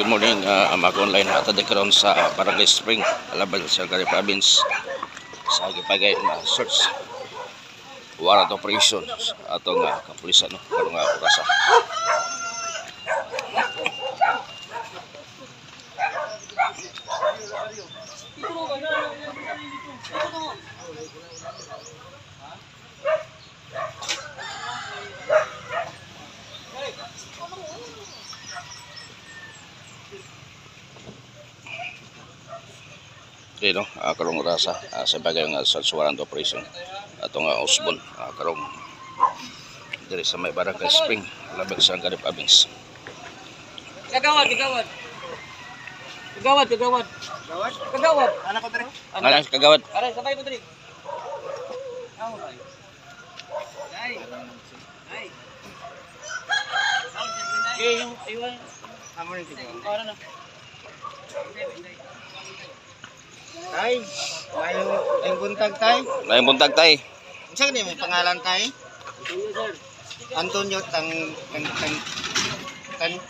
Good morning, mag-online at karon sa Barangay Spring, Alabang sa Cagayan Province sa gipagay na search warrant operation atong kapulisan no karong orasa. No, karong rasa sa bagay nga search warrant operation atong Osbon karong diri sa may Barangay Spring, Alabang sa Cagayan Province. Kagawad. Anak ko diri. Anak kagawad. Aray, sabay mo diri. Ay. Ayun. Amo rin tigil. Ano na? Tay, may buntag tay. Lain buntag tay. Unsa ni may pangalan tay? Antonio